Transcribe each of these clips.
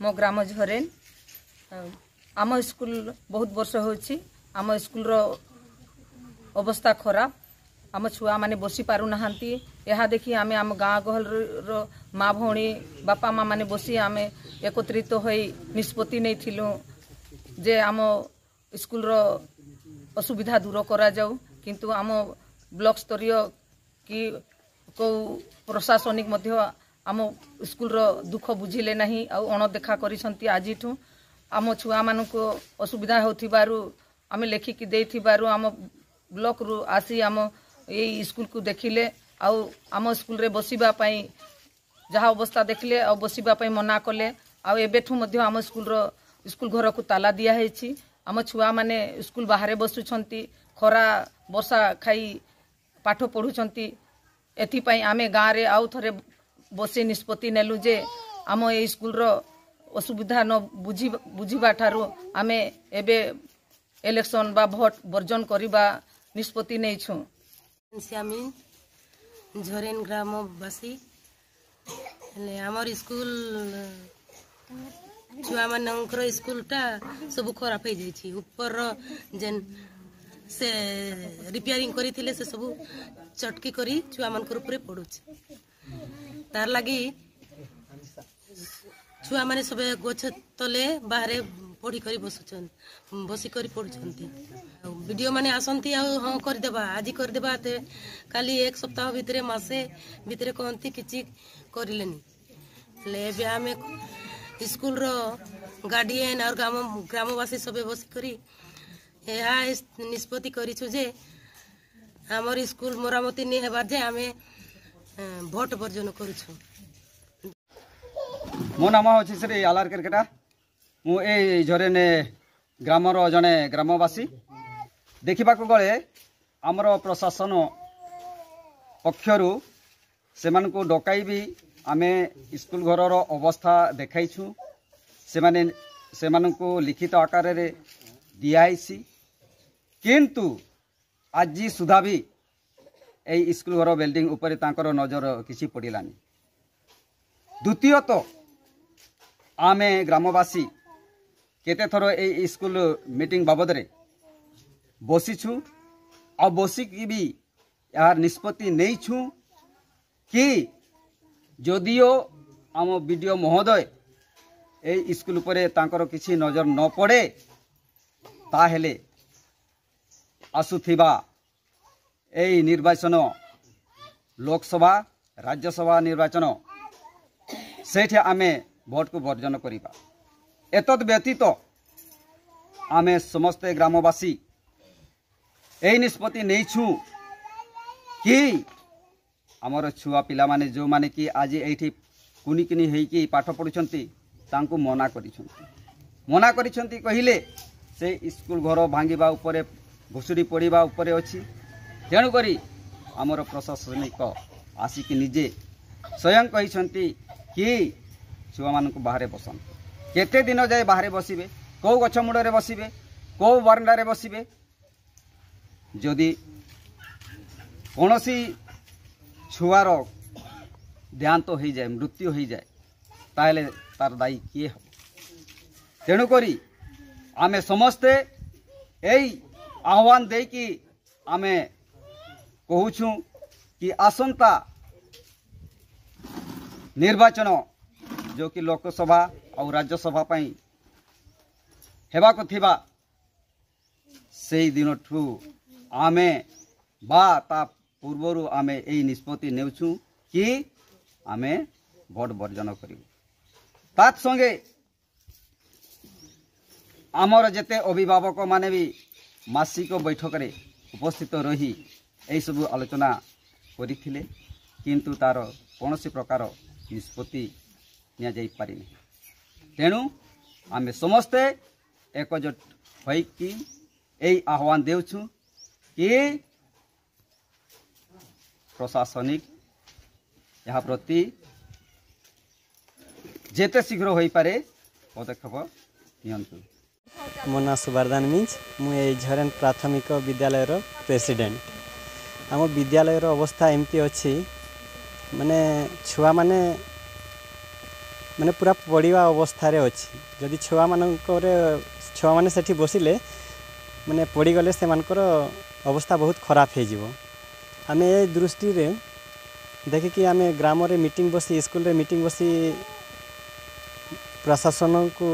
मो ग्राम झरेन आम स्कूल बहुत वर्ष होछि आम स्कूल रो अवस्था खराब आम छुआ माने बसी पारु नहांती यहा देखि आमे आम गाँ गहल रो माँ भौणी बापा माँ माने बसी आमे एकत्रित होई निष्पत्ति नै थिलु जे आम स्कूल रो असुविधा दूर करा जाऊ किंतु आम ब्लॉक स्तरीय कि को प्रशासनिक मध्य आम स्कूल रो दुख बुझिले नहीं आ अणदेखा करिसंती आजिठू आम छुआ मानको असुविधा होथिबारु आमे लेखिकी देथिबारु आम ब्लॉक रु आसी आम ये स्कूल को देखिले आम स्कूल रे बसिबा पई जहाँ अवस्था देखले आ बसिबा पई मना कले आ एबेठू मध्य आम स्कूल घर को ताला दिया हेछि आम छुआ माने स्कूल बाहरे बसुछंती खरा वर्षा खाई पाठ पढ़ुछंती एथि पई आमे गाँ रे आउ थरे बसी निष्पत्ति नेलु जे आम ए स्कूल रो असुविधा न बुझिबा ठारू आमे एबे इलेक्शन बा भोट वर्जन करिबा निष्पत्ति नै छु। श्यामीन झरेन ग्रामवासी आमर स्कूल छुआ मानकर स्कूलटा सब खराब हो जाइए ऊपर जेन से रिपेयरिंग करी से सब चटकी करी छुआ मानकर ऊपर पड़ुछ तार लगी छुआ माने सब गछ तले बाहर पढ़ी करी बसुचन बसी करी पढ़ुचंती वीडियो माने आसंती हाँ करदेबा आज करदेबा ते काली एक सप्ताह भितरे मासे भितरे कहती किछि करलेनी ले बे आमे स्कूल रो गार्डियन और ग्रामवासी सबे बसी करी यहाँ निष्पत्ति करिछु जे हमर स्कूल मरामती नहीं हेबार जे आमे भोट वर्जन करुछु। मो नाम होछि श्री आलार केरकेटा मु ए झरेने ग्रामर जने ग्रामवासी देखा गले आमर प्रशासन पक्षरु सेमानकु डकाई भी आमे स्कूल घरर अवस्था देखाइछु सेमानकु लिखित आकार रे दियाइसी किंतु आज सुधा भी ए स्कूल घर बिल्डिंग उपरे तांकर नजर किसी पड़िलानी। द्वितीयत आमे ग्रामवासी केते थर ए स्कूल मीटिंग बाबद रे बसीछु आ बसिकी भी यार निष्पत्ति नहीं छु कि जदियो आम बीडीओ महोदय ए स्कूल उपरे तांकर किसी नजर न पड़े ताहेले आसुथिबा ए निर्वाचन लोकसभा राज्यसभा निर्वाचन सेठी आमे भोट को वर्जन करिबा। एतद व्यतीत आमे समस्त ग्रामवासी ए निष्पत्ति नहीं छु कि आमर छुआ पिला माने जो माने कि आज एठी कुनी किनी हेकी पाठ पढुछंती तांको मना करिछंती कहिले से स्कूल घर भांगिबा उपरे घुसुड़ी पड़िबा उपरे अछि तेणु करी आमर प्रशासनिक आसिक निजे स्वयं कहिछंती कि छुआ मानक बाहर बसन केते दिन जाए बाहर बसिबे कौ गछ मुड़े बसिबे कौ बरंडारे बसिबे जदि कौनसी छुआर देहांत हो जाए मृत्यु हो जाए ताहले तार दायी किए हो। तेणु करी आमे समस्ते एई आह्वान दे कि आमे कहूछु कि आसंता निर्वाचन जो कि लोकसभा और राज्यसभा पई हेबा को थिबा से दिन ठू आमे बा ता पूर्वरु आमे एई निष्पत्ति नेउछु कि आमे भोट वर्जन करिबु। तात संगे आमर जेते अभिभावक माने भी मासिक बैठक रे उपस्थित रही एई सब आलोचना करिथिले किंतु तार कोनोसी प्रकार निष्पत्ति निया जाई पारिनी। तेणु आमे समस्ते एकजुट होइकी एई आह्वान देउछु कि प्रशासनिक यहाँ प्रति जेते शीघ्र हो पारे पदक्षेप नियंतु। मो ना सुबरदान मीन्स मुझे झरेन प्राथमिक विद्यालय प्रेसिडेंट। आम विद्यालय अवस्था एमती अच्छी माने छुआ माने ମାନେ ପୁରା ପଡ଼ିବା ଅବସ୍ଥାରେ ଅଛି। ଯଦି ଛୁଆମାନେ ସେଠି ବସିଲେ ମାନେ ପଡ଼ିଗଲେ ସେମାନଙ୍କର ଅବସ୍ଥା ବହୁତ ଖରାପ ହେଇଯିବ। ଆମେ ଏ ଦୃଷ୍ଟିରେ ଦେଖିକି ଆମେ ଗ୍ରାମରେ ମିଟିଂ ବସି ସ୍କୁଲରେ ମିଟିଂ ବସି ପ୍ରଶାସନକୁ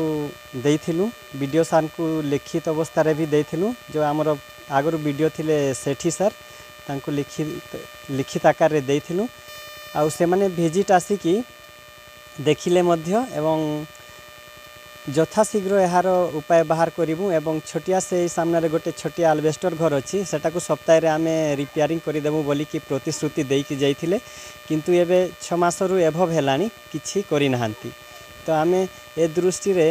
ଦେଇଥିଲୁ, ବିଡ଼ିଓ ସାର୍ଙ୍କୁ ଲିଖିତ ଅବସ୍ଥାରେ ବି ଦେଇଥିଲୁ। ଯେଉଁ ଆମର ଆଗରୁ ବିଡ଼ିଓ ଥିଲେ ସେଠି ସାର୍, ତାଙ୍କୁ ଲିଖିତ ଆକାରରେ ଦେଇଥିଲୁ। ଆଉ ସେମାନେ ଭିଜିଟ୍ ଆସିକି ଦେଖିଲେ ମଧ୍ୟ ଏବଂ ଯଥାଶୀଘ୍ର ଏହାର ଉପାୟ ବାହାର କରିବୁ ଏବଂ ଛୋଟିଆ ସେଇ ସାମ୍ନାରେ ଗୋଟେ ଛୋଟିଆ ଆଲବେଷ୍ଟର ଘର ଅଛି, ସେଟାକୁ ସପ୍ତାହରେ ଆମେ ରିପେୟାରିଂ କରିଦେବୁ ବୋଲିକି ପ୍ରତିଶ୍ରୁତି ଦେଇକି ଯାଇଥିଲେ। କିନ୍ତୁ ଏବେ 6 ମାସରୁ ଏଭବ ହେଲାଣି କିଛି କରିନାହାନ୍ତି। ତ ଆମେ ଏ ଦୃଷ୍ଟିରେ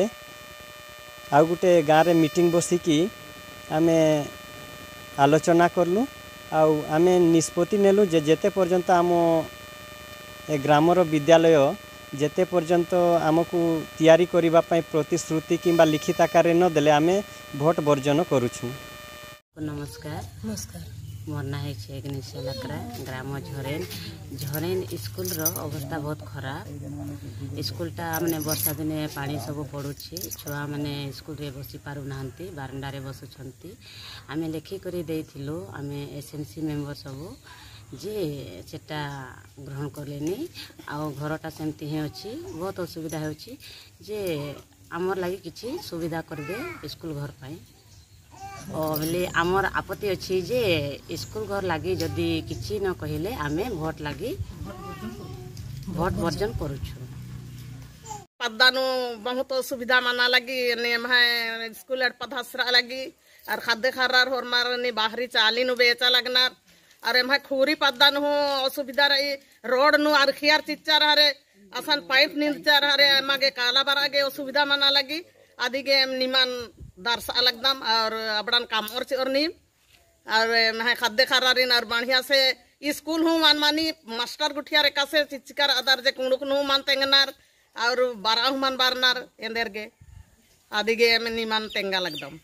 ଆଉ ଗୋଟେ ଗାଁରେ ମିଟିଂ ବସିକି ଆମେ ଆଲୋଚନା କଲୁ। ଆଉ ଆମେ ନିଷ୍ପତ୍ତି ନେଲୁ ଯେ ଯେତେ ପର୍ଯ୍ୟନ୍ତ ଆମ ଏ ଗ୍ରାମର ବିଦ୍ୟାଳୟ ଯେତେ ପର୍ଯ୍ୟନ୍ତ ଆମକୁ ତିଆରି କରିବା ପାଇଁ ପ୍ରତିଶ୍ରୁତି କିମ୍ବା ଲିଖିତ ଆକାରରେ ନ ଦେଲେ ଆମେ ଭୋଟ ବର୍ଜନ କରୁଛୁ। नमस्कार नमस्कार। मोर ना है अग्निशा लकरा ग्राम झरेन स्कूल रो अवस्था बहुत खराब। स्कूलटा मैंने वर्षा दिने पानी सब पड़ुछि, छुआ मैंने स्कूल रे बसी पारु नाहंती, बारंडारे बसुछंती। आमे लेखि करी देइथिलु, आमे एसएमसी मेंबर सब जे सेटा ग्रहण करलेनी। आ घरटा सेमती ही अछि, बहुत असुविधा होछि जे आमर लागि किछि सुविधा करबे स्कूल घर पाई। बोले आमर आपत्ति अच्छी जे स्कूल घर लगी जदि किसी न कहले आमे भोट लगी भोट वर्जन करुछु। पदानु बहुत सुविधा माना लगी नेम है स्कूल पधासरा लगी और खाद्य खरार होर मारनी बाहरी चाली नु बेचा लगना और एम खूरी पदानु हो असुविधा रही रोड नु और खियार चिच्चा रहे असन पाइप नीचा रहे मागे काला बरागे असुविधा माना लगी आदि के निमान दर्शा लगदम और अबड़न काम और नीम और मैं खाद्य खरारिन और बढ़िया से स्कूल हूँ मानी मास्टर गुठिया रेखा से चिचकर अदर जे कुंडुक नु मान तेंगनार और बारह मान बारनार एंदर के आदि के निमान तेंगा लगदम।